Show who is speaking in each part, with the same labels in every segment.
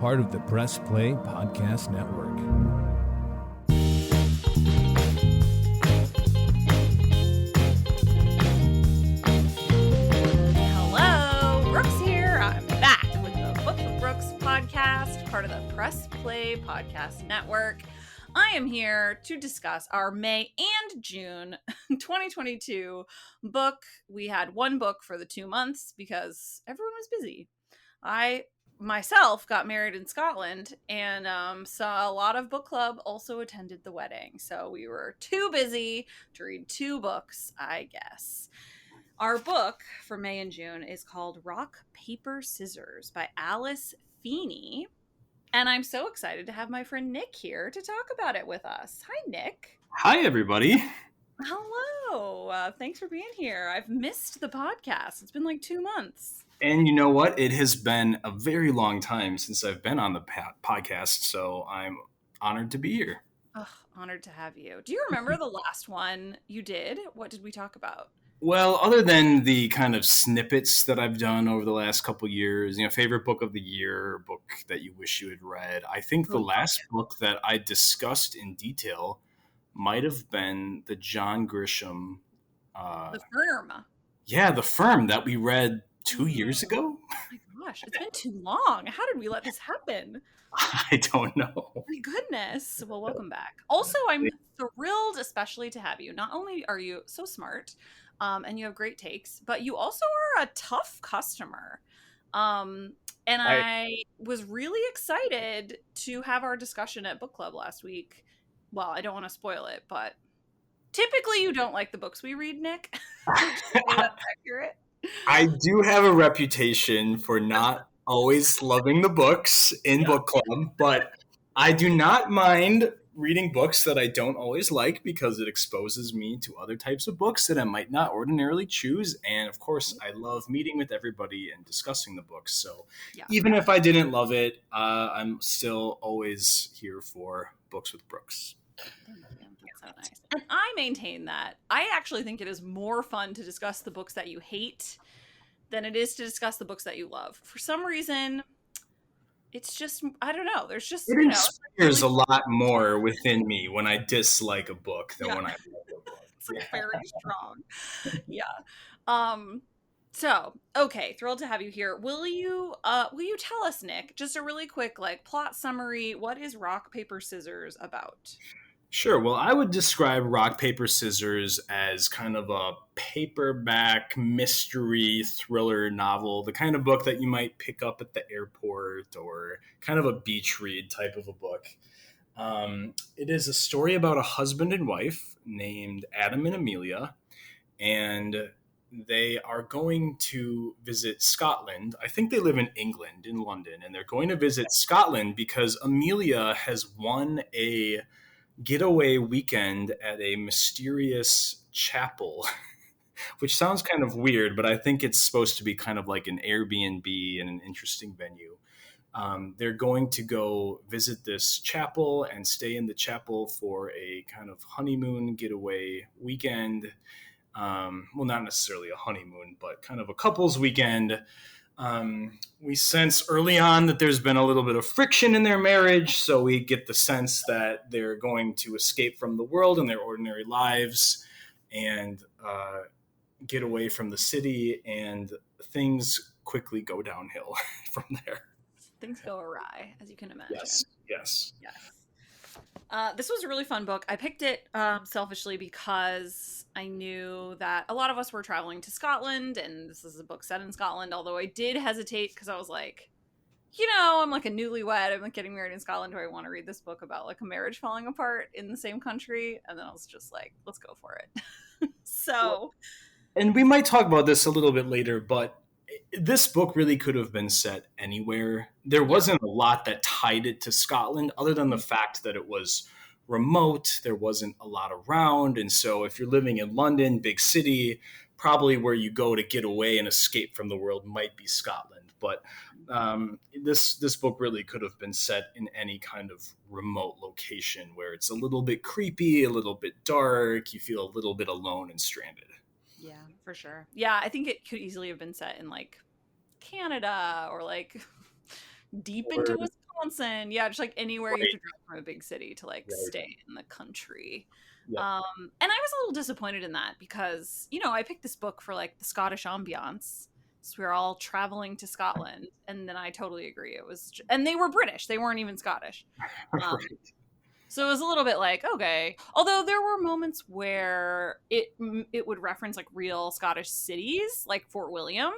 Speaker 1: part of the Press Play Podcast Network.
Speaker 2: Hello, Brookes here. I'm back with the Book of Brookes podcast, part of the Press Play Podcast Network. I am here to discuss our May and June 2022 book. We had one book for the 2 months because everyone was busy. I myself got married in Scotland and saw a lot of book club also attended the wedding. So we were too busy to read two books, I guess. Our book for May and June is called Rock, Paper, Scissors by Alice Feeney. And I'm so excited to have my friend Nick here to talk about it with us. Hi, Nick.
Speaker 3: Hi, everybody.
Speaker 2: Hello. Thanks for being here. I've missed the podcast. It's been like 2 months.
Speaker 3: And you know what? It has been a very long time since I've been on the podcast, so I'm honored to be here.
Speaker 2: Ugh, honored to have you. Do you remember the last one you did? What did we talk about?
Speaker 3: Well, other than the kind of snippets that I've done over the last couple years, favorite book of the year, book that you wish you had read, I think the last book that I discussed in detail might have been the John Grisham.
Speaker 2: The Firm.
Speaker 3: Yeah, The Firm that we read 2 years ago.
Speaker 2: Oh my gosh, it's been too long. How did we let this happen?
Speaker 3: I don't know.
Speaker 2: My goodness. Well, welcome back. Also, I'm thrilled especially to have you. Not only are you so smart, and you have great takes, but you also are a tough customer. And I was really excited to have our discussion at book club last week. Well, I don't want to spoil it, but typically you don't like the books we read, Nick. That's accurate.
Speaker 3: I do have a reputation for not always loving the books in book club, but I do not mind reading books that I don't always like because it exposes me to other types of books that I might not ordinarily choose. And of course, I love meeting with everybody and discussing the books. So even if I didn't love it, I'm still always here for Books with Brookes.
Speaker 2: So nice. And I maintain that. I actually think it is more fun to discuss the books that you hate than it is to discuss the books that you love. For some reason, it's just, I don't know. There's just,
Speaker 3: it inspires a lot more within me when I dislike a book than when I love a book.
Speaker 2: It's like very strong. Yeah. So, okay, thrilled to have you here. Will you tell us, Nick, just a really quick plot summary? What is Rock, Paper, Scissors about?
Speaker 3: Sure. Well, I would describe Rock, Paper, Scissors as kind of a paperback mystery thriller novel, the kind of book that you might pick up at the airport or kind of a beach read type of a book. It is a story about a husband and wife named Adam and Amelia, and they are going to visit Scotland. I think they live in England, in London, and they're going to visit Scotland because Amelia has won a getaway weekend at a mysterious chapel, which sounds kind of weird, but I think it's supposed to be kind of like an Airbnb and an interesting venue. They're going to go visit this chapel and stay in the chapel for a kind of honeymoon getaway weekend. Well, not necessarily a honeymoon, but kind of a couple's weekend. We sense early on that there's been a little bit of friction in their marriage, so we get the sense that they're going to escape from the world and their ordinary lives and get away from the city, and things quickly go downhill from there.
Speaker 2: Things go awry, as you can imagine.
Speaker 3: Yes.
Speaker 2: This was a really fun book. I picked it selfishly because I knew that a lot of us were traveling to Scotland, and this is a book set in Scotland, although I did hesitate because I was like, I'm like a newlywed. I'm like getting married in Scotland. Do I want to read this book about like a marriage falling apart in the same country? And then I was just like, let's go for it.
Speaker 3: And we might talk about this a little bit later, but this book really could have been set anywhere. There wasn't a lot that tied it to Scotland other than the fact that it was remote. There wasn't a lot around. And so if you're living in London, big city, probably where you go to get away and escape from the world might be Scotland. But this book really could have been set in any kind of remote location where it's a little bit creepy, a little bit dark. You feel a little bit alone and stranded.
Speaker 2: Yeah, for sure. Yeah, I think it could easily have been set in like Canada or like deep into Wisconsin Wisconsin. Yeah, just like anywhere you have to
Speaker 3: Right.
Speaker 2: drive from a big city to like
Speaker 3: Right.
Speaker 2: stay in the country.
Speaker 3: Yep.
Speaker 2: And I was a little disappointed in that because, I picked this book for like the Scottish ambiance. So we were all traveling to Scotland, and then I totally agree. And they were British. They weren't even Scottish. Um,
Speaker 3: Right.
Speaker 2: so it was a little bit like, okay. Although there were moments where it would reference like real Scottish cities, like Fort William,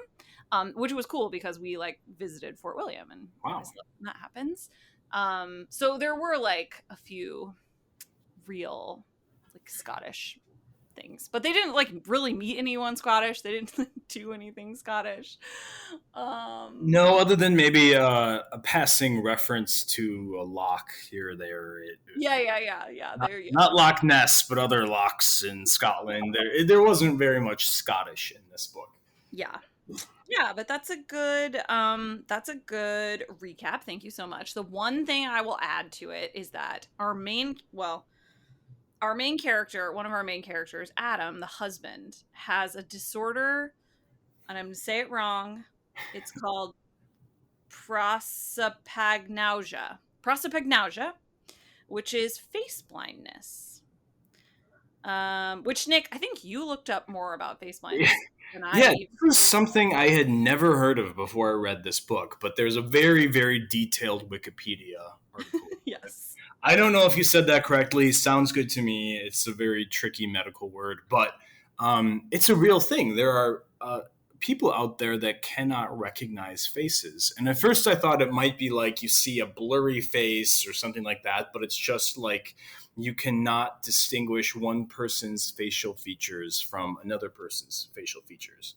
Speaker 2: which was cool because we like visited Fort William, and I
Speaker 3: Wow.
Speaker 2: always love when that happens. So there were like a few real like Scottish things, but they didn't like really meet anyone Scottish. They didn't like, do anything Scottish.
Speaker 3: No, other than maybe a passing reference to a loch here or there.
Speaker 2: Yeah.
Speaker 3: Not,
Speaker 2: There you
Speaker 3: not Loch Ness, but other lochs in Scotland. There wasn't very much Scottish in this book.
Speaker 2: Yeah. But that's a good recap. Thank you so much. The one thing I will add to it is that our main character, one of our main characters, Adam, the husband, has a disorder, and I'm going to say it wrong. It's called prosopagnosia, which is face blindness. Which, Nick, I think you looked up more about face blindness than I.
Speaker 3: Yeah, this was something I had never heard of before I read this book, but there's a very, very detailed Wikipedia article.
Speaker 2: Yes.
Speaker 3: I don't know if you said that correctly. Sounds good to me. It's a very tricky medical word, but it's a real thing. There are people out there that cannot recognize faces. And at first I thought it might be like you see a blurry face or something like that, but it's just like you cannot distinguish one person's facial features from another person's facial features.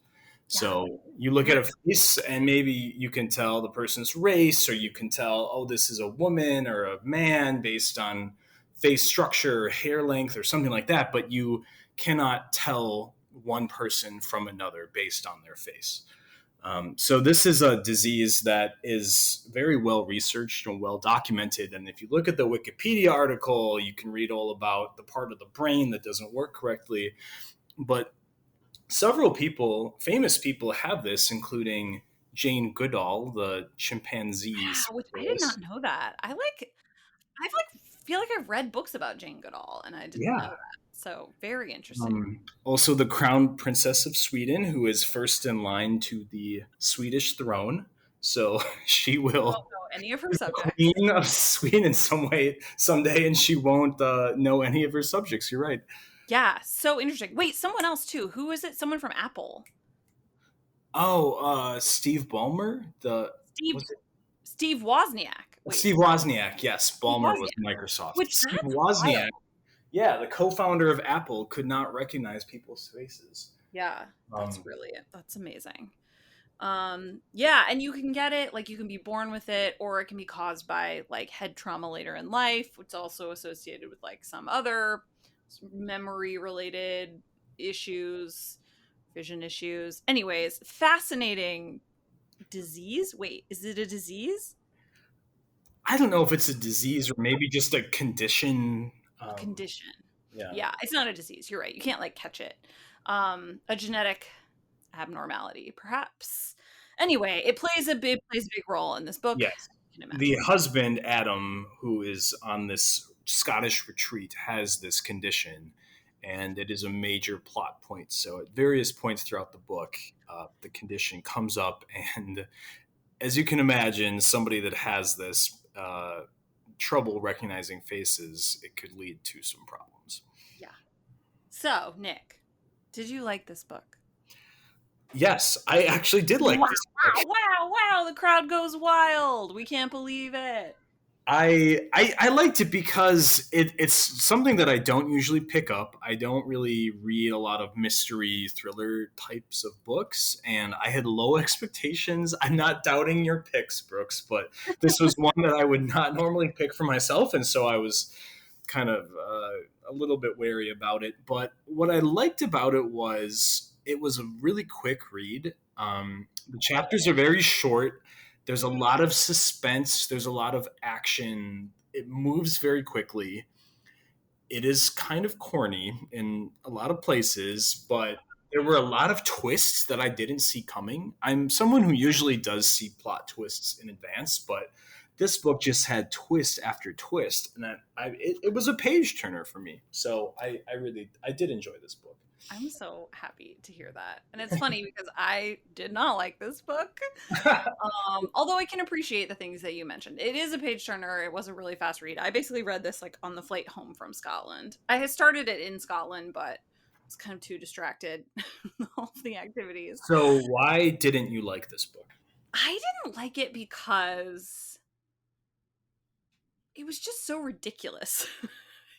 Speaker 2: Yeah.
Speaker 3: So you look at a face and maybe you can tell the person's race, or you can tell, oh, this is a woman or a man based on face structure or hair length or something like that. But you cannot tell one person from another based on their face. So this is a disease that is very well researched and well documented. And if you look at the Wikipedia article, you can read all about the part of the brain that doesn't work correctly. But several people, famous people, have this, including Jane Goodall, the chimpanzee.
Speaker 2: Which I did not know that. I feel like I've read books about Jane Goodall, and I didn't know that. So very interesting.
Speaker 3: Also, the Crown Princess of Sweden, who is first in line to the Swedish throne. So she will.
Speaker 2: I don't know any of her subjects.
Speaker 3: Queen of Sweden in some way someday, and she won't know any of her subjects. You're right.
Speaker 2: Yeah, so interesting. Wait, someone else too. Who is it? Someone from Apple.
Speaker 3: Oh, Steve Ballmer,
Speaker 2: Steve Wozniak. Wait.
Speaker 3: Steve Wozniak, yes. Ballmer was Microsoft.
Speaker 2: Steve Wozniak,
Speaker 3: yeah, the co-founder of Apple, could not recognize people's faces.
Speaker 2: Yeah, that's amazing. Yeah, and you can get it, like you can be born with it, or it can be caused by like head trauma later in life. It's also associated with like some other memory related issues, vision issues. Anyways, fascinating disease. Wait, is it a disease?
Speaker 3: I don't know if it's a disease or maybe just a condition.
Speaker 2: Condition.
Speaker 3: Yeah,
Speaker 2: it's not a disease. You're right. You can't like catch it. A genetic abnormality, perhaps. Anyway, it plays a big role in this book.
Speaker 3: Yes. The husband, Adam, who is on this Scottish retreat, has this condition, and it is a major plot point. So at various points throughout the book, the condition comes up, and as you can imagine, somebody that has this trouble recognizing faces, it could lead to some problems.
Speaker 2: Yeah. So, Nick, did you like this book?
Speaker 3: Yes, I actually did like this book.
Speaker 2: Wow, the crowd goes wild. We can't believe it.
Speaker 3: I liked it because it's something that I don't usually pick up. I don't really read a lot of mystery thriller types of books, and I had low expectations. I'm not doubting your picks, Brooks, but this was one that I would not normally pick for myself, and so I was kind of a little bit wary about it. But what I liked about it was a really quick read. The chapters are very short. There's a lot of suspense. There's a lot of action. It moves very quickly. It is kind of corny in a lot of places, but there were a lot of twists that I didn't see coming. I'm someone who usually does see plot twists in advance, but this book just had twist after twist, and it was a page turner for me. So I did enjoy this book.
Speaker 2: I'm so happy to hear that. And it's funny because I did not like this book. Although I can appreciate the things that you mentioned. It is a page turner. It was a really fast read. I basically read this like on the flight home from Scotland. I had started it in Scotland, but I was kind of too distracted with all of the activities.
Speaker 3: So why didn't you like this book?
Speaker 2: I didn't like it because it was just so ridiculous.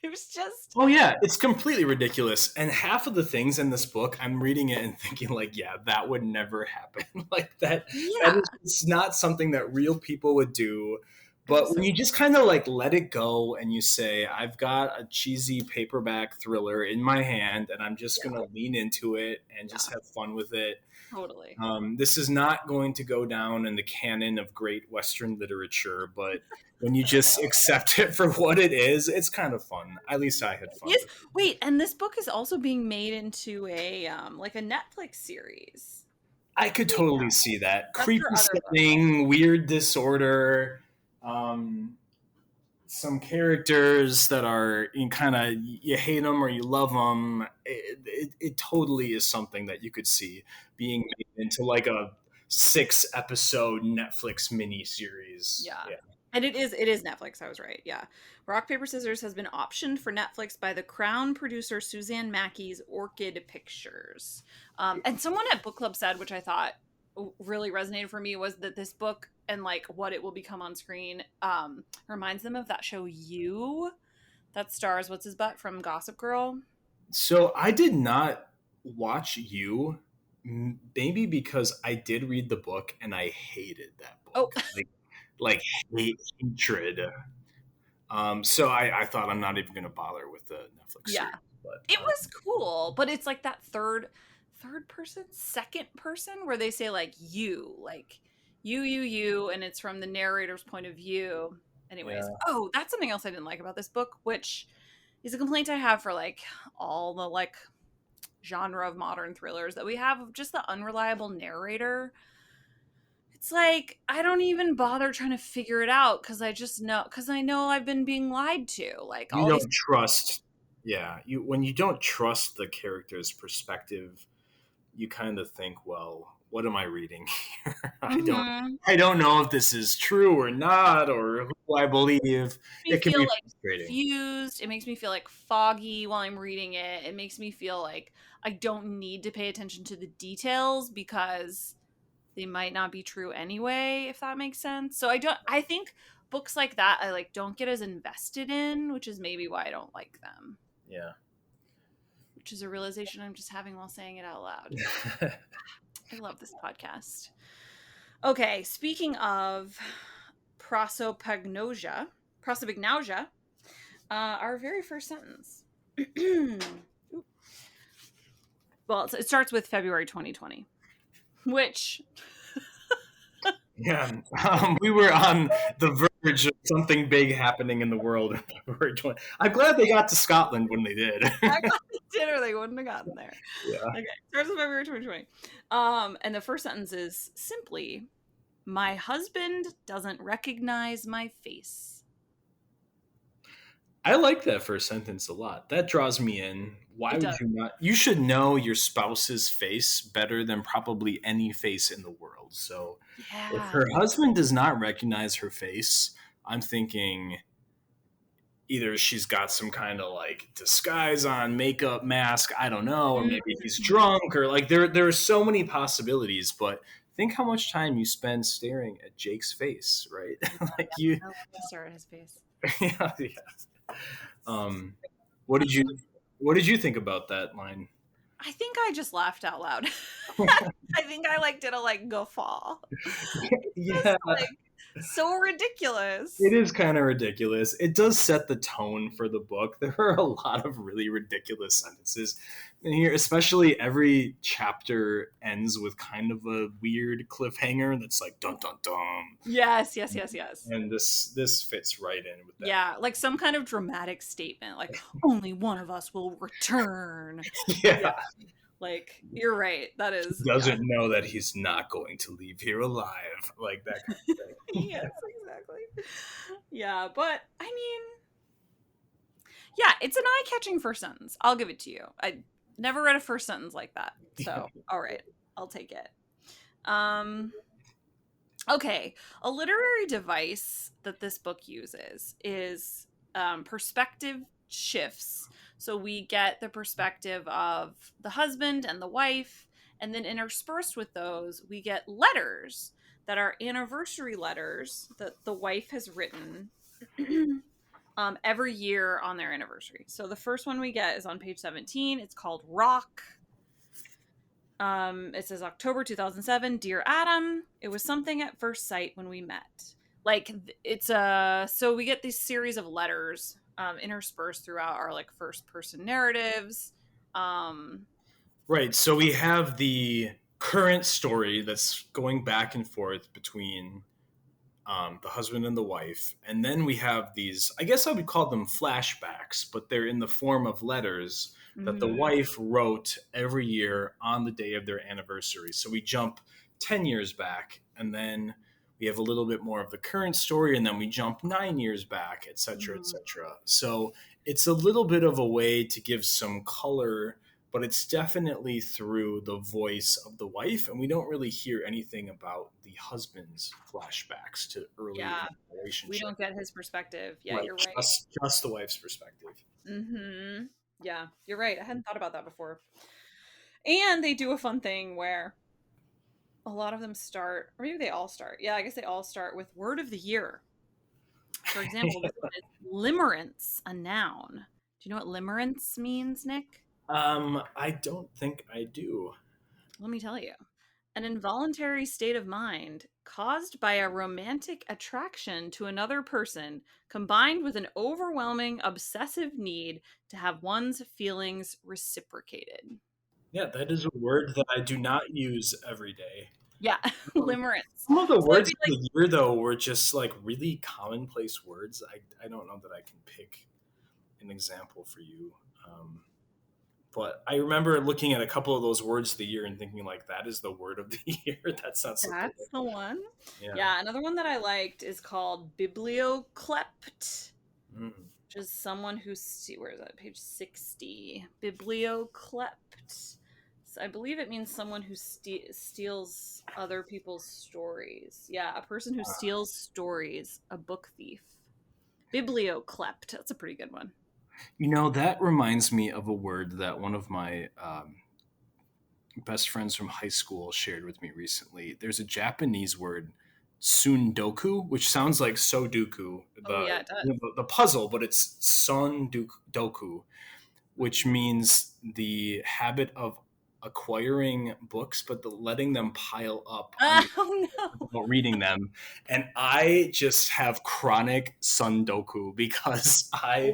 Speaker 2: It was just...
Speaker 3: Oh, yeah. It's completely ridiculous. And half of the things in this book, I'm reading it and thinking, like, yeah, that would never happen. Like, that is not something that real people would do. But when you just kind of, like, let it go and you say, I've got a cheesy paperback thriller in my hand, and I'm just going to lean into it and just have fun with it.
Speaker 2: Totally.
Speaker 3: This is not going to go down in the canon of great Western literature, but when you just accept it for what it is, it's kind of fun. At least I had fun.
Speaker 2: Yes. Wait, and this book is also being made into a like a Netflix series.
Speaker 3: I could totally see that. Creepy setting, weird disorder, some characters that are kind of, you hate them or you love them. It totally is something that you could see being made into like a 6-episode Netflix miniseries.
Speaker 2: Yeah. And it is Netflix. I was right. Yeah. Rock, Paper, Scissors has been optioned for Netflix by the Crown producer Suzanne Mackey's Orchid Pictures. And someone at book club said, which I thought really resonated for me, was that this book and like what it will become on screen reminds them of that show You that stars what's his butt from Gossip Girl. So
Speaker 3: I did not watch You, maybe because I did read the book and I hated that book. Oh. Like hatred. So I thought I'm not even going to bother with the Netflix series. But,
Speaker 2: it was cool, but it's like that third person, second person, where they say like you, and it's from the narrator's point of view. Anyways, that's something else I didn't like about this book, which is a complaint I have for like all the like genre of modern thrillers that we have, of just the unreliable narrator. It's like, I don't even bother trying to figure it out because I know I've been being lied to. Like,
Speaker 3: you don't trust. Yeah. When you don't trust the character's perspective, you kind of think, well, what am I reading here? I don't know if this is true or not, or who I believe. It can be
Speaker 2: like confused. It makes me feel like foggy while I'm reading it. It makes me feel like I don't need to pay attention to the details because they might not be true anyway, if that makes sense. So I think books like that I like don't get as invested in, which is maybe why I don't like them.
Speaker 3: Yeah.
Speaker 2: Which is a realization I'm just having while saying it out loud. I love this podcast. Okay, speaking of prosopagnosia, our very first sentence. Well, it starts with February 2020. Which
Speaker 3: we were on the verge of something big happening in the world in February 20. I'm glad they got to Scotland when they did.
Speaker 2: I got the dinner, they wouldn't have gotten there. Yeah. Okay, starts with February 2020. And the first sentence is simply, my husband doesn't recognize my face.
Speaker 3: I like that first sentence a lot. That draws me in. Why would you not? You should know your spouse's face better than probably any face in the world. So if her husband does not recognize her face, I'm thinking either she's got some kind of like disguise on, makeup, mask, I don't know, or maybe he's drunk, or like there are so many possibilities. But think how much time you spend staring at Jake's face, right? Like you
Speaker 2: stare at his face.
Speaker 3: Yeah. What did you think about that line?
Speaker 2: I think I just laughed out loud. I think I like did a like guffaw.
Speaker 3: Yeah.
Speaker 2: So ridiculous.
Speaker 3: It is kind of ridiculous. It does set the tone for the book. There are a lot of really ridiculous sentences in here, especially every chapter ends with kind of a weird cliffhanger that's like dun dun dun.
Speaker 2: Yes.
Speaker 3: And this fits right in with that.
Speaker 2: Yeah, like some kind of dramatic statement, like only one of us will return.
Speaker 3: Yeah.
Speaker 2: Like, you're right. That is,
Speaker 3: Doesn't know that he's not going to leave here alive, like that kind of thing.
Speaker 2: yes, exactly. Yeah, but I mean, yeah, it's an eye-catching first sentence. I'll give it to you. I never read a first sentence like that. So, all right, I'll take it. Okay, a literary device that this book uses is perspective shifts. So we get the perspective of the husband and the wife, and then interspersed with those, we get letters that are anniversary letters that the wife has written every year on their anniversary. So the first one we get is on page 17. It's called Rock. It says October 2007, Dear Adam, it was something at first sight when we met. Like, it's so we get these series of letters interspersed throughout our like first person narratives.
Speaker 3: Right. So we have the current story that's going back and forth between the husband and the wife. And then we have these, I guess I would call them flashbacks, but they're in the form of letters that the wife wrote every year on the day of their anniversary. So we jump 10 years back, and then we have a little bit more of the current story, and then we jump 9 years back, et cetera, et cetera. So it's a little bit of a way to give some color, but it's definitely through the voice of the wife, and we don't really hear anything about the husband's flashbacks to early in the relationship.
Speaker 2: We don't get his perspective. Yeah, you're right.
Speaker 3: Just the wife's perspective.
Speaker 2: Mm-hmm. Yeah, you're right. I hadn't thought about that before. And they do a fun thing where a lot of them start, or maybe they all start. Yeah, I guess they all start with word of the year. For example, this one is limerence, a noun. Do you know what limerence means, Nick?
Speaker 3: I don't think I do.
Speaker 2: Let me tell you. An involuntary state of mind caused by a romantic attraction to another person combined with an overwhelming obsessive need to have one's feelings reciprocated.
Speaker 3: Yeah, that is a word that I do not use every day.
Speaker 2: Yeah, limerence.
Speaker 3: Some of the words
Speaker 2: like,
Speaker 3: of the year, though, were just like really commonplace words. I don't know that I can pick an example for you. But I remember looking at a couple of those words of the year and thinking, like, that is the word of the year. That's not something.
Speaker 2: That's the one. Yeah, another one that I liked is called biblioclept, which is someone who, where is that? Page 60. Biblioclept. So I believe it means someone who steals other people's stories. Yeah, a person who steals stories, a book thief. Biblioclept. That's a pretty good one.
Speaker 3: You know, that reminds me of a word that one of my best friends from high school shared with me recently. There's a Japanese word, sundoku, which sounds like Sudoku, the puzzle, but it's sundoku, which means the habit of acquiring books, but letting them pile up without reading them. And I just have chronic sundoku because I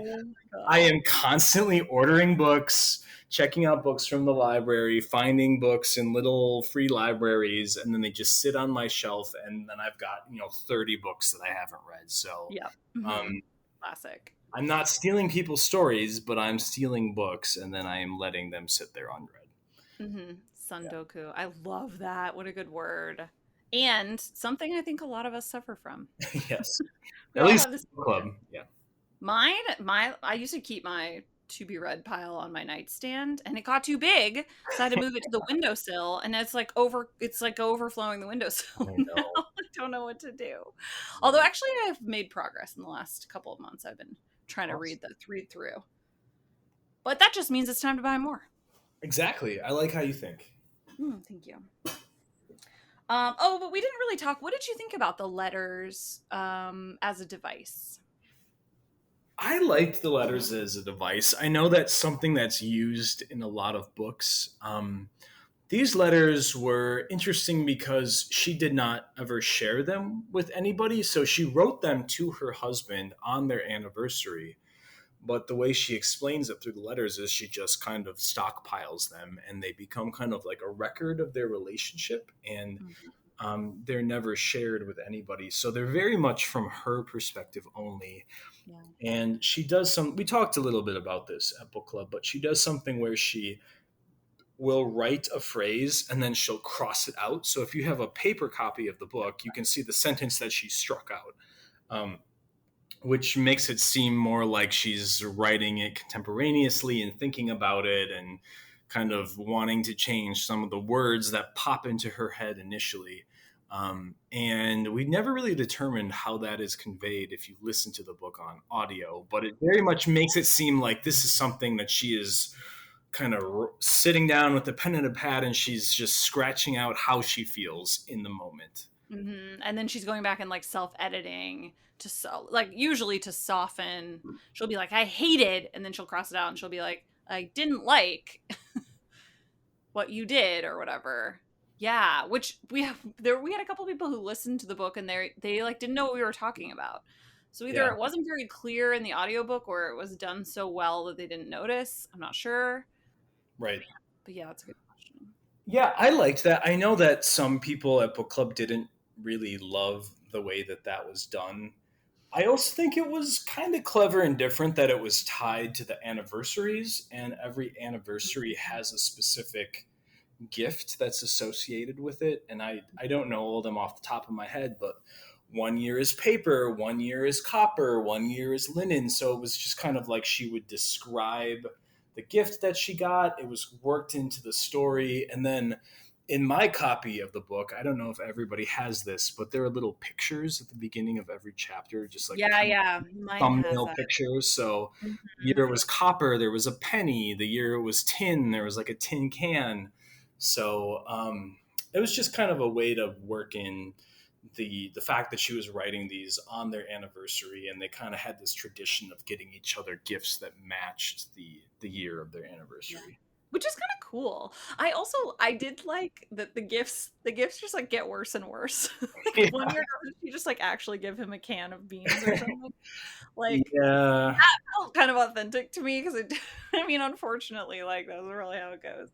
Speaker 3: am constantly ordering books, checking out books from the library, finding books in little free libraries, and then they just sit on my shelf, and then I've got 30 books that I haven't read. So
Speaker 2: classic.
Speaker 3: I'm not stealing people's stories, but I'm stealing books, and then I am letting them sit there unread.
Speaker 2: Sundoku. I love that. What a good word. And something I think a lot of us suffer from.
Speaker 3: Yes. At least this club. Yeah.
Speaker 2: I used to keep my to be read pile on my nightstand, and it got too big, so I had to move it to the windowsill, and it's like overflowing the windowsill. Now I don't know what to do. Although actually I've made progress in the last couple of months. I've been trying to read through. But that just means it's time to buy more.
Speaker 3: Exactly. I like how you think.
Speaker 2: Thank you. But we didn't really talk. What did you think about the letters as a device?
Speaker 3: I liked the letters as a device. I know that's something that's used in a lot of books. These letters were interesting because she did not ever share them with anybody. So she wrote them to her husband on their anniversary. But the way she explains it through the letters is she just kind of stockpiles them, and they become kind of like a record of their relationship, and they're never shared with anybody. So they're very much from her perspective only. Yeah. And she does we talked a little bit about this at book club, but she does something where will write a phrase and then she'll cross it out. So if you have a paper copy of the book, you can see the sentence that she struck out, which makes it seem more like she's writing it contemporaneously and thinking about it and kind of wanting to change some of the words that pop into her head initially. And we never really determined how that is conveyed if you listen to the book on audio, but it very much makes it seem like this is something that she is kind of sitting down with a pen and a pad and she's just scratching out how she feels in the moment.
Speaker 2: Mm-hmm. And then she's going back and like self-editing to like usually to soften. She'll be like, I hated, and then she'll cross it out and she'll be like, I didn't like what you did or whatever. Yeah, which we had a couple people who listened to the book and they like didn't know what we were talking about. So either it wasn't very clear in the audiobook or it was done so well that they didn't notice. I'm not sure.
Speaker 3: Right.
Speaker 2: But yeah, that's a good question.
Speaker 3: Yeah, I liked that. I know that some people at book club didn't really love the way that was done. I also think it was kind of clever and different that it was tied to the anniversaries, and every anniversary has a specific gift that's associated with it. And I don't know all of them off the top of my head, but 1 year is paper, 1 year is copper, 1 year is linen. So it was just kind of like she would describe the gift that she got. It was worked into the story. And then in my copy of the book, I don't know if everybody has this, but there are little pictures at the beginning of every chapter, just like thumbnail pictures. So the year it was copper, there was a penny. The year it was tin, there was like a tin can. So it was just kind of a way to work in the fact that she was writing these on their anniversary, and they kind of had this tradition of getting each other gifts that matched the year of their anniversary.
Speaker 2: Yeah. Which is kind of cool. I did like that the gifts just like get worse and worse. Like, one year she just like actually give him a can of beans or something. Like that felt kind of authentic to me because I mean, unfortunately, like that's really how it goes.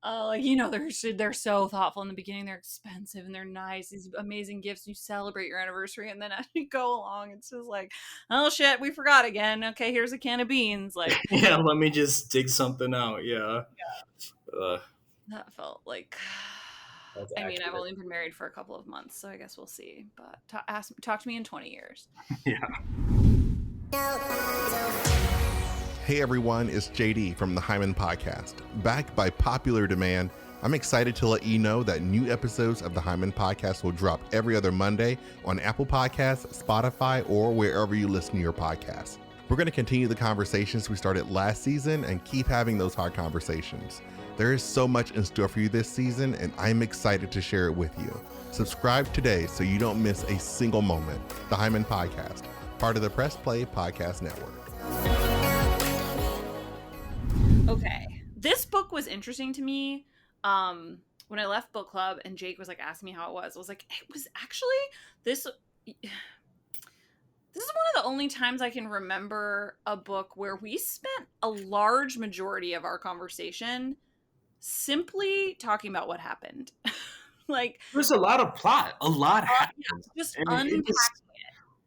Speaker 2: Like, you know, they're so thoughtful in the beginning. They're expensive and they're nice. These amazing gifts. You celebrate your anniversary, and then as you go along, it's just like, oh shit, we forgot again. Okay, here's a can of beans. Like,
Speaker 3: yeah, let me just dig something out. Yeah.
Speaker 2: That felt like. I mean, I've only been married for a couple of months, so I guess we'll see. But talk to me in 20 years.
Speaker 3: Yeah.
Speaker 4: Hey everyone, it's JD from the Hyman Podcast. Back by popular demand, I'm excited to let you know that new episodes of the Hyman Podcast will drop every other Monday on Apple Podcasts, Spotify, or wherever you listen to your podcasts. We're going to continue the conversations we started last season and keep having those hard conversations. There is so much in store for you this season, and I'm excited to share it with you. Subscribe today so you don't miss a single moment. The Hyman Podcast, part of the Press Play Podcast Network.
Speaker 2: Okay, this book was interesting to me. When I left book club and Jake was like asking me how it was, I was like, it was actually this is one of the only times I can remember a book where we spent a large majority of our conversation simply talking about what happened. Like,
Speaker 3: there's a lot of plot. A lot happens.
Speaker 2: Just unpacking it.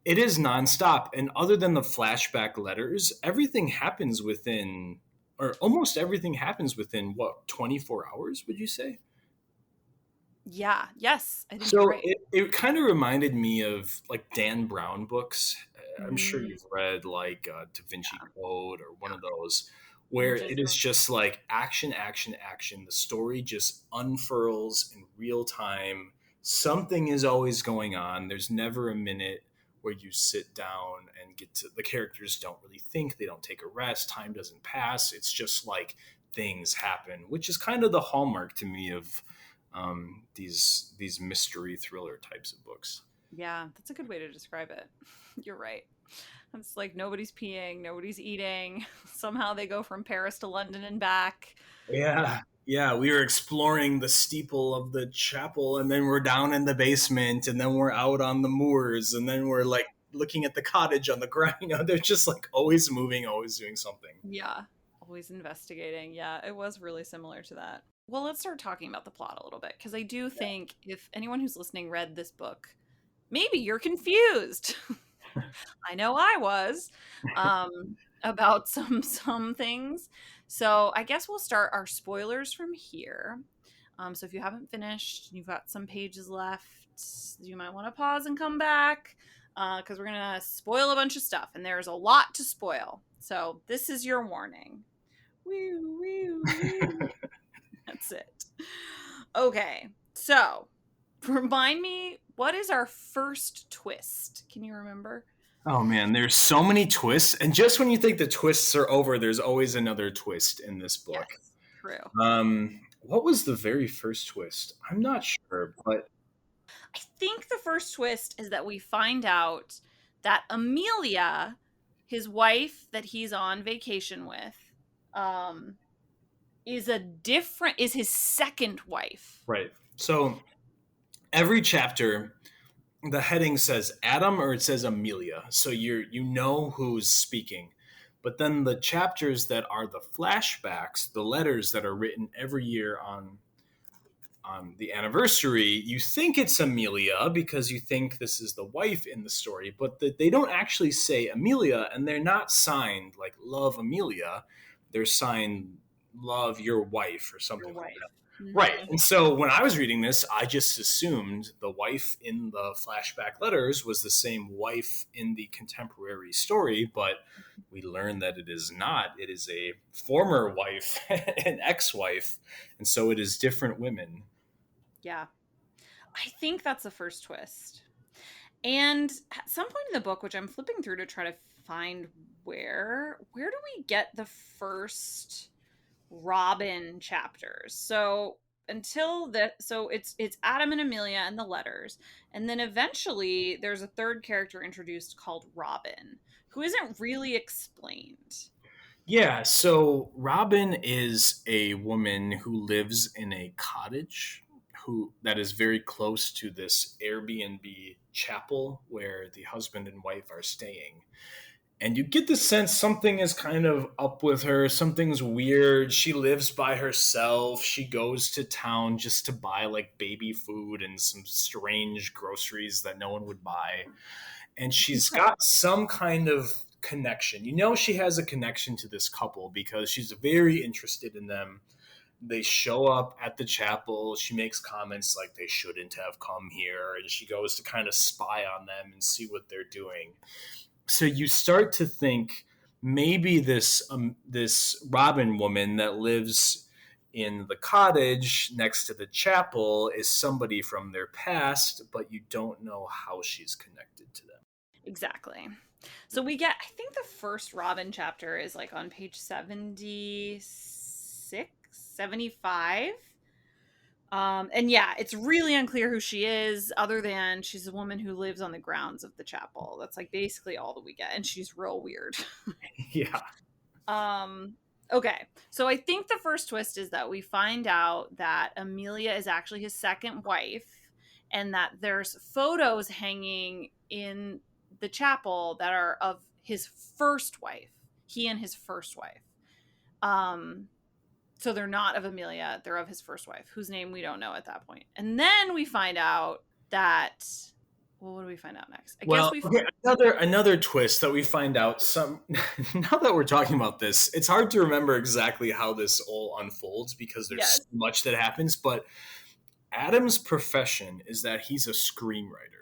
Speaker 3: It is nonstop. And other than the flashback letters, everything happens within, or almost everything happens within, what, 24 hours, would you say?
Speaker 2: Yeah. Yes. I think
Speaker 3: so
Speaker 2: you're right.
Speaker 3: It kind of reminded me of like Dan Brown books. I'm sure you've read like Da Vinci Code or one of those, where it is just like action, action, action. The story just unfurls in real time. Something is always going on. There's never a minute where you sit down and get to, the characters don't really think, they don't take a rest, time doesn't pass. It's just like things happen, which is kind of the hallmark to me of these mystery thriller types of books.
Speaker 2: Yeah, that's a good way to describe it. You're right. It's like nobody's peeing, nobody's eating. Somehow they go from Paris to London and back.
Speaker 3: Yeah, we were exploring the steeple of the chapel, and then we're down in the basement, and then we're out on the moors, and then we're like looking at the cottage on the ground. You know, they're just like always moving, always doing something.
Speaker 2: Yeah, always investigating. Yeah, it was really similar to that. Well, let's start talking about the plot a little bit, because I do think if anyone who's listening read this book, maybe you're confused. I know I was about some things. So I guess we'll start our spoilers from here. So if you haven't finished, you've got some pages left, you might want to pause and come back because we're going to spoil a bunch of stuff, and there's a lot to spoil. So this is your warning. Woo, woo, woo. That's it. Okay, so remind me, what is our first twist? Can you remember?
Speaker 3: Oh man, there's so many twists, and just when you think the twists are over, there's always another twist in this book.
Speaker 2: Yes, true.
Speaker 3: What was the very first twist? I'm not sure, but
Speaker 2: I think the first twist is that we find out that Amelia, his wife that he's on vacation with, is his second wife.
Speaker 3: right. So every chapter, the heading says Adam or it says Amelia, so you know who's speaking. But then the chapters that are the flashbacks, the letters that are written every year on the anniversary, you think it's Amelia because you think this is the wife in the story, but they don't actually say Amelia, and they're not signed like Love Amelia. They're signed Love Your Wife or something
Speaker 2: Your
Speaker 3: like
Speaker 2: wife.
Speaker 3: that.
Speaker 2: Mhm.
Speaker 3: Right. And so when I was reading this, I just assumed the wife in the flashback letters was the same wife in the contemporary story, but we learned that it is not. It is a former wife, an ex-wife, and so it is different women.
Speaker 2: Yeah. I think that's the first twist. And at some point in the book, which I'm flipping through to try to find where do we get the first Robin chapters? So it's Adam and Amelia and the letters, and then eventually there's a third character introduced called Robin, who isn't really explained.
Speaker 3: Yeah, so Robin is a woman who lives in a cottage that is very close to this Airbnb chapel where the husband and wife are staying. And you get the sense something is kind of up with her. Something's weird. She lives by herself. She goes to town just to buy like baby food and some strange groceries that no one would buy. And she's got some kind of connection. You know, she has a connection to this couple because she's very interested in them. They show up at the chapel. She makes comments like they shouldn't have come here, and she goes to kind of spy on them and see what they're doing. So you start to think maybe this Robin woman that lives in the cottage next to the chapel is somebody from their past, but you don't know how she's connected to them.
Speaker 2: Exactly. So we get, I think the first Robin chapter is like on page 76, 75. And yeah, it's really unclear who she is, other than she's a woman who lives on the grounds of the chapel. That's like basically all that we get, and she's real weird.
Speaker 3: Yeah.
Speaker 2: Okay, so I think the first twist is that we find out that Amelia is actually his second wife, and that there's photos hanging in the chapel that are of his first wife. He and his first wife. So they're not of Amelia, they're of his first wife, whose name we don't know at that point. And then we find out that, well, what do we find out next?
Speaker 3: Another twist that we find out now that we're talking about this, it's hard to remember exactly how this all unfolds because there's so much that happens, but Adam's profession is that he's a screenwriter.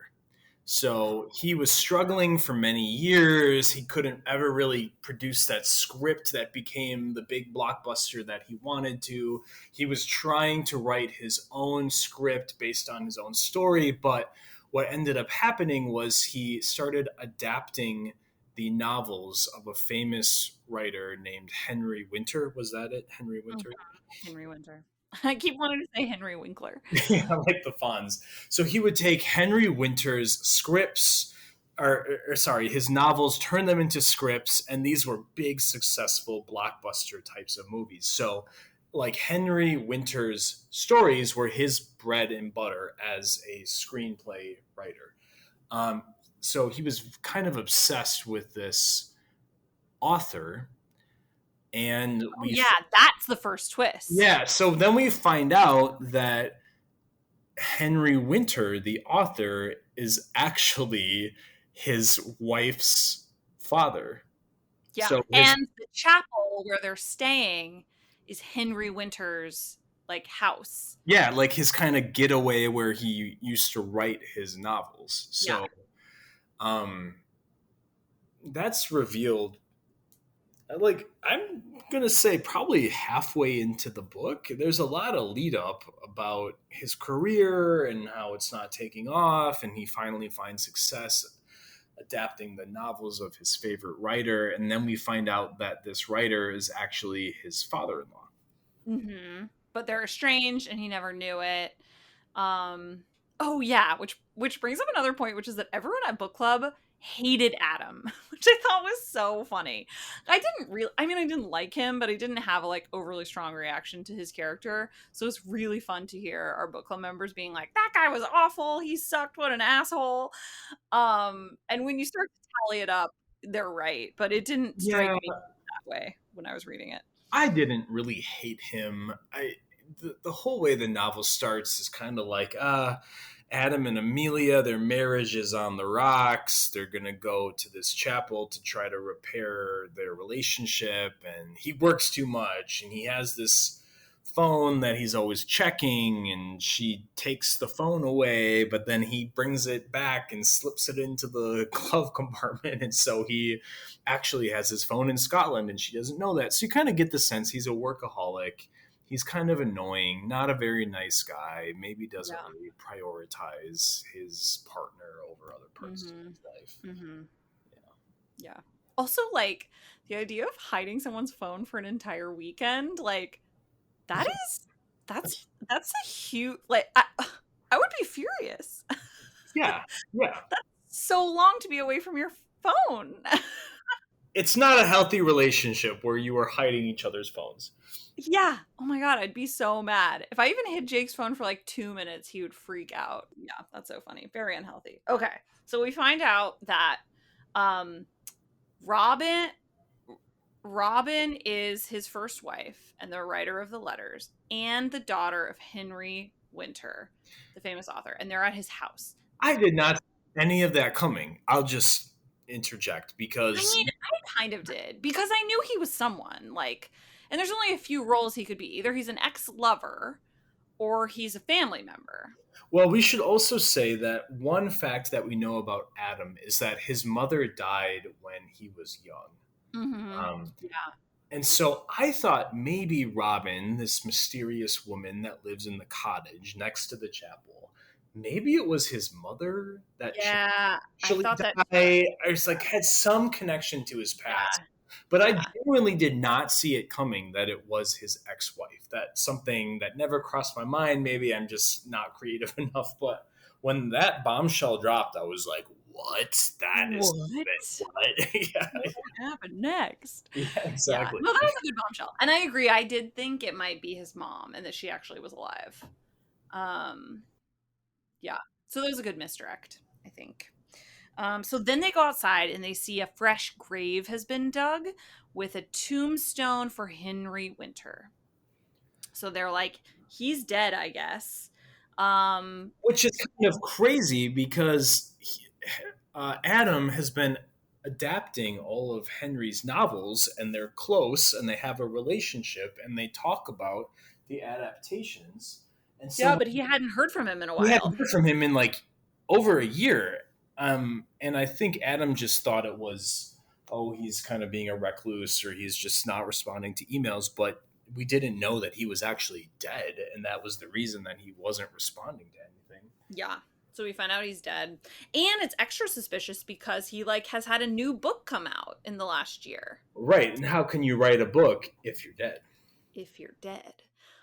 Speaker 3: So he was struggling for many years. He couldn't ever really produce that script that became the big blockbuster that he wanted to. He was trying to write his own script based on his own story, but what ended up happening was he started adapting the novels of a famous writer named Henry Winter. Was that it? Henry Winter?
Speaker 2: Henry Winter. I keep wanting to say Henry Winkler.
Speaker 3: Yeah, like the Fonz. So he would take Henry Winter's scripts, his novels, turn them into scripts, and these were big, successful blockbuster types of movies. So, like Henry Winter's stories were his bread and butter as a screenplay writer. So he was kind of obsessed with this author. And
Speaker 2: that's the first twist.
Speaker 3: Yeah, so then we find out that Henry Winter, the author, is actually his wife's father.
Speaker 2: Yeah.
Speaker 3: So
Speaker 2: And the chapel where they're staying is Henry Winter's like house.
Speaker 3: yeah, like his kind of getaway where he used to write his novels.
Speaker 2: Yeah.
Speaker 3: So that's revealed, like, I'm gonna say probably halfway into the book. There's a lot of lead up about his career and how it's not taking off, and he finally finds success adapting the novels of his favorite writer, and then we find out that this writer is actually his father-in-law.
Speaker 2: Mm-hmm. But they're estranged, and he never knew it. Oh yeah, which brings up another point, which is that everyone at book club hated Adam, which I thought was so funny. I didn't like him, but I didn't have a like overly strong reaction to his character. So it's really fun to hear our book club members being like, that guy was awful, he sucked, what an asshole. And when you start to tally it up, they're right, but it didn't strike me that way when I was reading it.
Speaker 3: I didn't really hate him. The whole way the novel starts is kind of like, Adam and Amelia, their marriage is on the rocks. They're going to go to this chapel to try to repair their relationship. And he works too much. And he has this phone that he's always checking. And she takes the phone away, but then he brings it back and slips it into the glove compartment. And so he actually has his phone in Scotland, and she doesn't know that. So you kind of get the sense he's a workaholic. He's kind of annoying, not a very nice guy, maybe doesn't really prioritize his partner over other parts of his life.
Speaker 2: Mm-hmm. Yeah. Also, like, the idea of hiding someone's phone for an entire weekend, like, that's a huge, like, I would be furious.
Speaker 3: Yeah.
Speaker 2: That's so long to be away from your phone.
Speaker 3: It's not a healthy relationship where you are hiding each other's phones.
Speaker 2: Yeah. Oh my God, I'd be so mad. If I even hid Jake's phone for like 2 minutes, he would freak out. Yeah, that's so funny. Very unhealthy. Okay. So we find out that Robin is his first wife and the writer of the letters and the daughter of Henry Winter, the famous author, and they're at his house.
Speaker 3: I did not see any of that coming. I'll just interject because
Speaker 2: I kind of did, because I knew he was someone, like, and there's only a few roles he could be. Either he's an ex-lover or he's a family member.
Speaker 3: Well, we should also say that one fact that we know about Adam is that his mother died when he was young.
Speaker 2: Mm-hmm.
Speaker 3: And so I thought maybe Robin, this mysterious woman that lives in the cottage next to the chapel, maybe it was his mother that
Speaker 2: I thought
Speaker 3: died.
Speaker 2: that
Speaker 3: I was like, had some connection to his past. But I genuinely did not see it coming that it was his ex-wife. That's something that never crossed my mind. Maybe I'm just not creative enough. But when that bombshell dropped, I was like, what? That is what? Yeah.
Speaker 2: What happened next?
Speaker 3: Yeah, exactly.
Speaker 2: Yeah. No, that was a good bombshell. And I agree. I did think it might be his mom and that she actually was alive. Yeah. So there was a good misdirect, I think. So then they go outside and they see a fresh grave has been dug with a tombstone for Henry Winter. So they're like, he's dead, I guess.
Speaker 3: Which is kind of crazy because Adam has been adapting all of Henry's novels, and they're close and they have a relationship and they talk about the adaptations. And so,
Speaker 2: yeah, but he hadn't heard from him in a while.
Speaker 3: We hadn't heard from him in like over a year. And I think Adam just thought it was, oh, he's kind of being a recluse or he's just not responding to emails. But we didn't know that he was actually dead. And that was the reason that he wasn't responding to anything.
Speaker 2: Yeah. So we find out he's dead. And it's extra suspicious because he like has had a new book come out in the last year.
Speaker 3: Right. And how can you write a book if you're dead?
Speaker 2: If you're dead.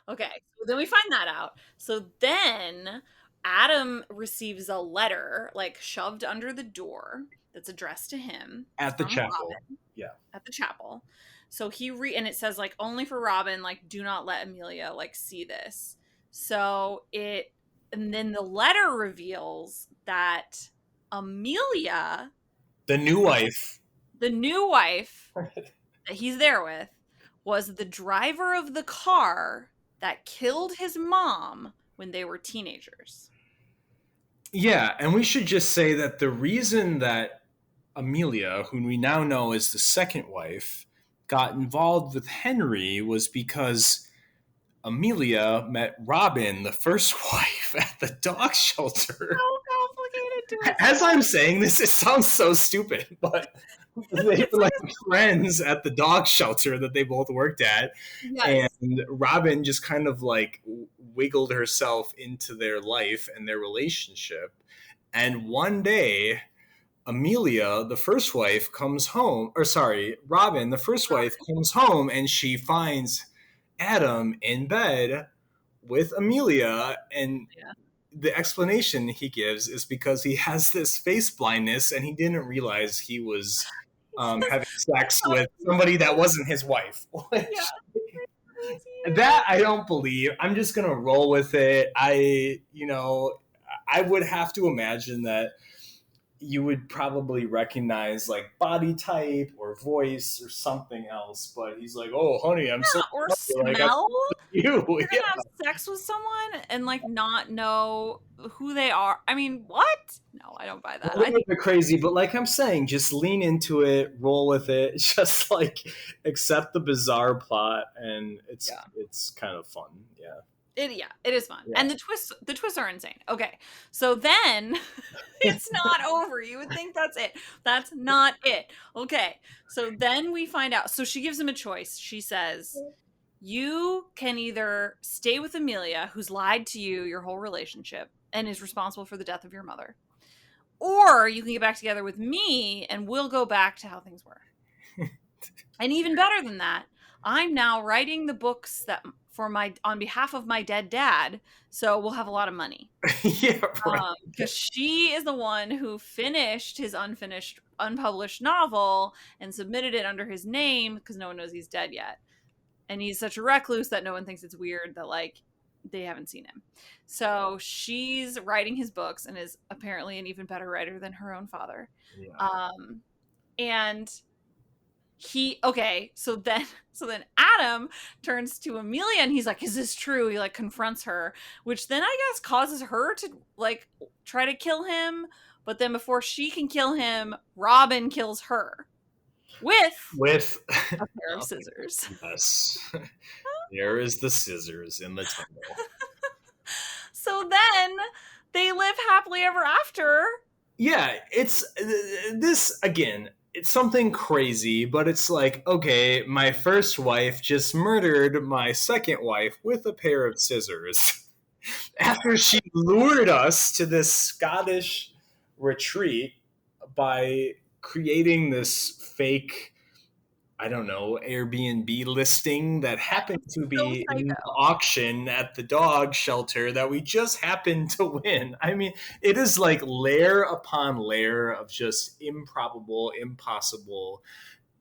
Speaker 2: Okay. So then we find that out. So then Adam receives a letter like shoved under the door that's addressed to him
Speaker 3: at the chapel.
Speaker 2: Robin,
Speaker 3: yeah,
Speaker 2: at the chapel. So he and it says like only for Robin, like do not let Amelia like see this. So and then the letter reveals that Amelia,
Speaker 3: the new wife
Speaker 2: that he's there with, was the driver of the car that killed his mom when they were teenagers.
Speaker 3: Yeah, and we should just say that the reason that Amelia, who we now know is the second wife, got involved with Henry was because Amelia met Robin, the first wife, at the dog shelter.
Speaker 2: So complicated to
Speaker 3: As I'm saying this, it sounds so stupid, but they were like friends at the dog shelter that they both worked at.
Speaker 2: Yes.
Speaker 3: And Robin just kind of like wiggled herself into their life and their relationship. And one day, Amelia, the first wife, comes home, or sorry, Robin, the first wife, comes home and she finds Adam in bed with Amelia. And the explanation he gives is because he has this face blindness and he didn't realize he was having sex with somebody that wasn't his wife. That I don't believe. I'm just going to roll with it. I would have to imagine that you would probably recognize like body type or voice or something else, but he's like, "Oh, honey, I'm so
Speaker 2: or
Speaker 3: like,
Speaker 2: smell."
Speaker 3: You're
Speaker 2: gonna have sex with someone and like not know who they are. I mean, what? No, I don't buy that.
Speaker 3: I think they're crazy, but like I'm saying, just lean into it, roll with it, just like accept the bizarre plot, and it's kind of fun.
Speaker 2: It is fun. And the twists are insane. Okay. So then it's not over. You would think that's it. That's not it. Okay. So then we find out. So she gives him a choice. She says, you can either stay with Amelia, who's lied to you your whole relationship and is responsible for the death of your mother, or you can get back together with me and we'll go back to how things were. And even better than that, I'm now writing the books that on behalf of my dead dad, so we'll have a lot of money. Because she is the one who finished his unpublished novel and submitted it under his name because no one knows he's dead yet, and he's such a recluse that no one thinks it's weird that like they haven't seen him. So she's writing his books and is apparently an even better writer than her own father. And so then Adam turns to Amelia and he's like, is this true? He like confronts her, which then I guess causes her to like try to kill him, but then before she can kill him, Robin kills her with a pair of scissors.
Speaker 3: Yes. There is the scissors in the tunnel.
Speaker 2: So then they live happily ever after.
Speaker 3: Yeah, it's this again. It's something crazy, but it's like, okay, my first wife just murdered my second wife with a pair of scissors after she lured us to this Scottish retreat by creating this fake, I don't know, Airbnb listing that happened to be in the auction at the dog shelter that we just happened to win. I mean, it is like layer upon layer of just improbable, impossible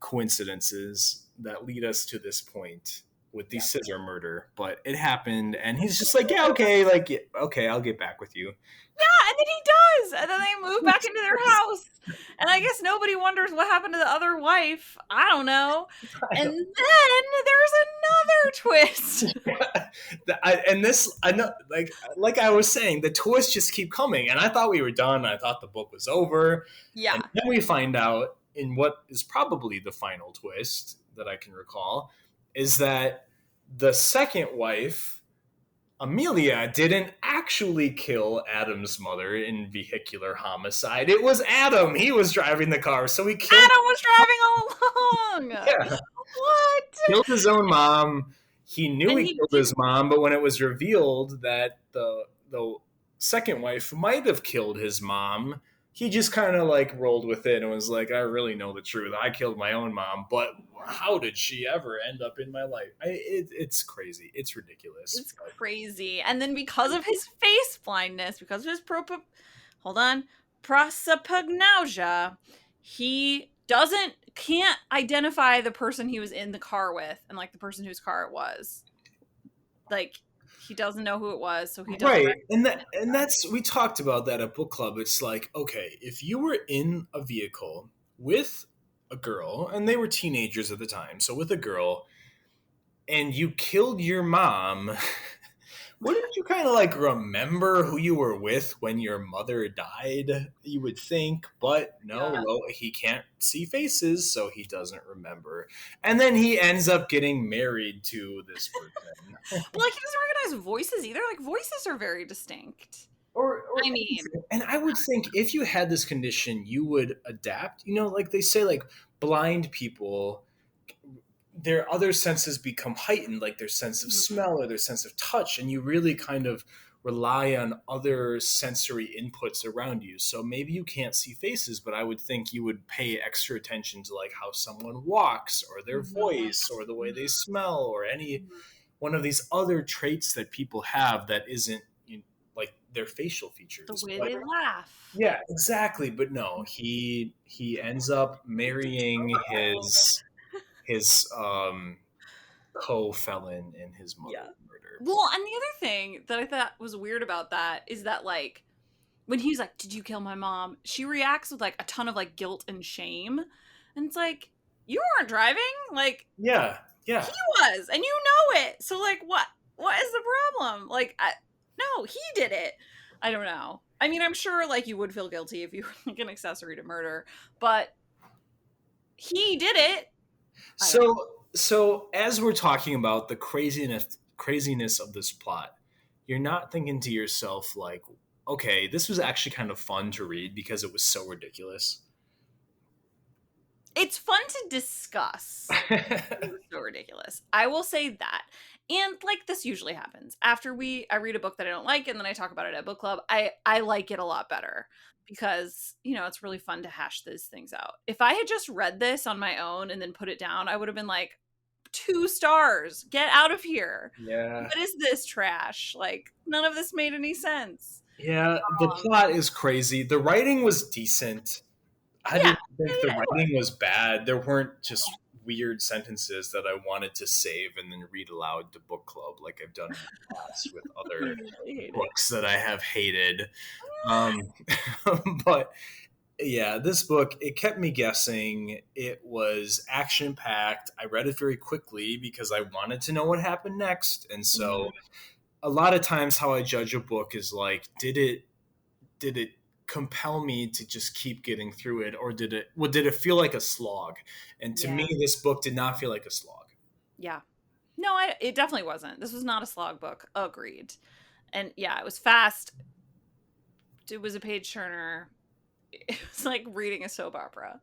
Speaker 3: coincidences that lead us to this point with the scissor murder. But it happened, and he's just like, okay, I'll get back with you.
Speaker 2: Yeah, and then he does. And then they move back into their house. And I guess nobody wonders what happened to the other wife. I don't know. And then there's another twist.
Speaker 3: I know, like I was saying, the twists just keep coming. And I thought we were done. I thought the book was over.
Speaker 2: Yeah.
Speaker 3: And then we find out in what is probably the final twist that I can recall is that the second wife, Amelia, didn't actually kill Adam's mother in vehicular homicide. It was Adam. He was driving the car, so he killed...
Speaker 2: Adam was driving all along!
Speaker 3: Yeah.
Speaker 2: What?
Speaker 3: Killed his own mom. He knew he killed his mom, but when it was revealed that the second wife might have killed his mom, he just kind of like rolled with it and was like, I really know the truth. I killed my own mom, but how did she ever end up in my life? It's crazy. It's ridiculous.
Speaker 2: It's crazy. And then because of his face blindness, because of his prosopagnosia, he can't identify the person he was in the car with and like the person whose car it was. Like, he doesn't know who it was, so he doesn't.
Speaker 3: Right, and that's we talked about that at book club. It's like, okay, if you were in a vehicle with a girl, and they were teenagers at the time, so with a girl, and you killed your mom, Wouldn't you kind of like remember who you were with when your mother died? You would think, but no,
Speaker 2: Yeah.
Speaker 3: well, he can't see faces, so he doesn't remember. And then he ends up getting married to this person.
Speaker 2: But like he doesn't recognize voices either. Like voices are very distinct.
Speaker 3: Or
Speaker 2: I mean,
Speaker 3: and I would think if you had this condition, you would adapt. You know, like they say, like blind people, their other senses become heightened, like their sense of smell or their sense of touch, and you really kind of rely on other sensory inputs around you. So maybe you can't see faces, but I would think you would pay extra attention to like how someone walks or their voice or the way they smell or any one of these other traits that people have that isn't like their facial features.
Speaker 2: the way
Speaker 3: But-
Speaker 2: they laugh.
Speaker 3: yeah, exactly. But no, he ends up marrying his co-felon in his mother's
Speaker 2: Yeah.
Speaker 3: murder.
Speaker 2: Well, and the other thing that I thought was weird about that is that like when he's like, "Did you kill my mom?" she reacts with like a ton of like guilt and shame, and it's like you weren't driving, like
Speaker 3: Yeah.
Speaker 2: he was, and you know it. So like, what is the problem? Like, no, he did it. I don't know. I mean, I'm sure like you would feel guilty if you were like an accessory to murder, but he did it.
Speaker 3: So as we're talking about the craziness of this plot, you're not thinking to yourself like, okay, this was actually kind of fun to read because it was so ridiculous.
Speaker 2: It's fun to discuss. It was so ridiculous. I will say that. And like this usually happens. After I read a book that I don't like and then I talk about it at book club, I like it a lot better because, it's really fun to hash these things out. If I had just read this on my own and then put it down, I would have been like, 2 stars. Get out of here.
Speaker 3: Yeah.
Speaker 2: What is this trash? Like none of this made any sense.
Speaker 3: Yeah, the plot is crazy. The writing was decent. I didn't think the writing was bad. There weren't just weird sentences that I wanted to save and then read aloud to book club like I've done in the past with other books that I have hated. But yeah, this book, it kept me guessing. It was action-packed. I read it very quickly because I wanted to know what happened next. And so a lot of times how I judge a book is like, did it compel me to just keep getting through it, or did it feel like a slog? And to me, this book did not feel like a slog.
Speaker 2: Yeah. No, it definitely wasn't. This was not a slog book. Agreed. And yeah, it was fast. It was a page turner. It was like reading a soap opera.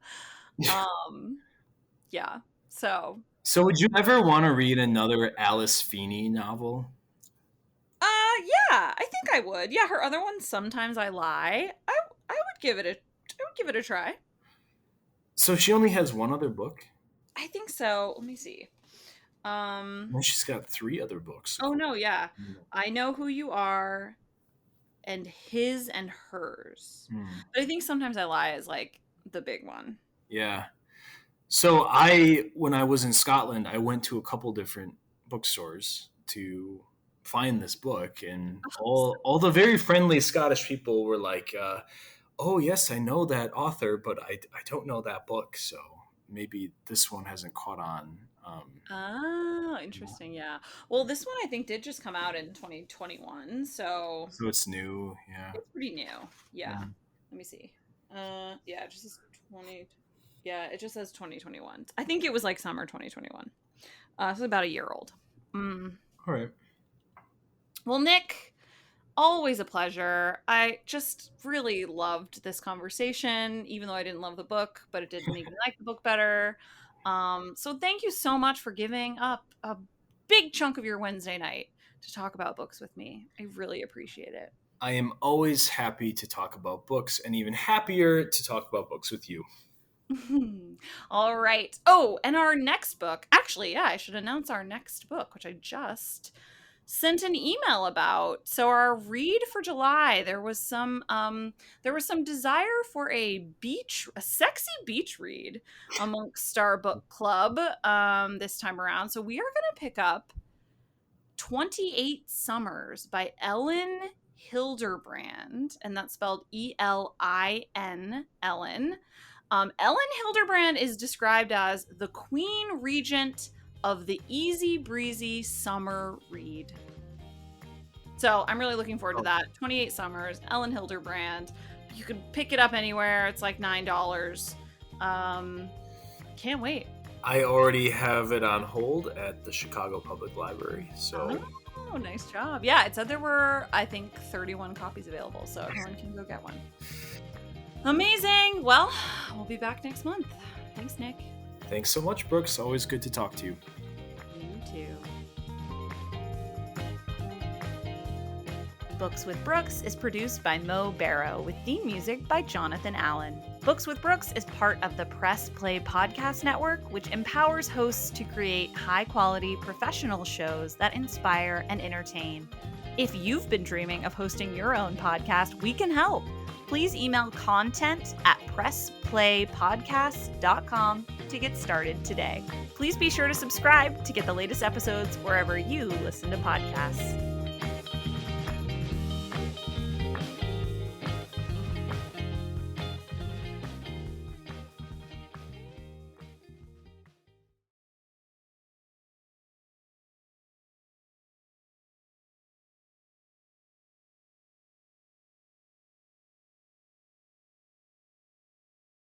Speaker 2: Yeah. So
Speaker 3: would you ever want to read another Alice Feeney novel?
Speaker 2: yeah, I think I would. Yeah, her other ones, Sometimes I Lie. I would give it a try.
Speaker 3: So she only has one other book?
Speaker 2: I think so. Let me see.
Speaker 3: Well, she's got 3 other books.
Speaker 2: Oh no, yeah. I Know Who You Are and His and Hers. But I think Sometimes I Lie is like the big one.
Speaker 3: Yeah. So when I was in Scotland, I went to a couple different bookstores to find this book, and all the very friendly Scottish people were like, oh yes, I know that author, but I don't know that book, so maybe this one hasn't caught on.
Speaker 2: Oh, interesting. Yeah. Well, this one I think did just come out in 2021, so
Speaker 3: it's new. Yeah,
Speaker 2: it's pretty new. Yeah. Let me see. Yeah, it just says 20. Yeah, it just says 2021. I think it was like summer 2021. It's about a year old.
Speaker 3: All right.
Speaker 2: Well, Nick, always a pleasure. I just really loved this conversation, even though I didn't love the book, but it did make me like the book better. So thank you so much for giving up a big chunk of your Wednesday night to talk about books with me. I really appreciate it.
Speaker 3: I am always happy to talk about books, and even happier to talk about books with you.
Speaker 2: All right. Oh, and our next book, actually, yeah, I should announce our next book, which I just sent an email about. So our read for July, there was some desire for a sexy beach read amongst our book club this time around. So we are going to pick up 28 Summers by Ellen Hilderbrand, and that's spelled Elin. Ellen Hilderbrand is described as the Queen Regent of the easy breezy summer read. So I'm really looking forward to that. 28 Summers, Ellen Hilderbrand. You can pick it up anywhere. It's like $9. Can't wait.
Speaker 3: I already have it on hold at the Chicago Public Library. So.
Speaker 2: Oh, nice job. Yeah, it said there were, I think, 31 copies available, so everyone can go get one. Amazing. Well, we'll be back next month. Thanks, Nick.
Speaker 3: Thanks so much, Brooks. Always good to talk to you.
Speaker 2: You too. Books with Brookes is produced by Mo Barrow with theme music by Jonathan Allen. Books with Brookes is part of the Press Play Podcast Network, which empowers hosts to create high-quality professional shows that inspire and entertain. If you've been dreaming of hosting your own podcast, we can help. Please email content@pressplaypodcast.com to get started today. Please be sure to subscribe to get the latest episodes wherever you listen to podcasts.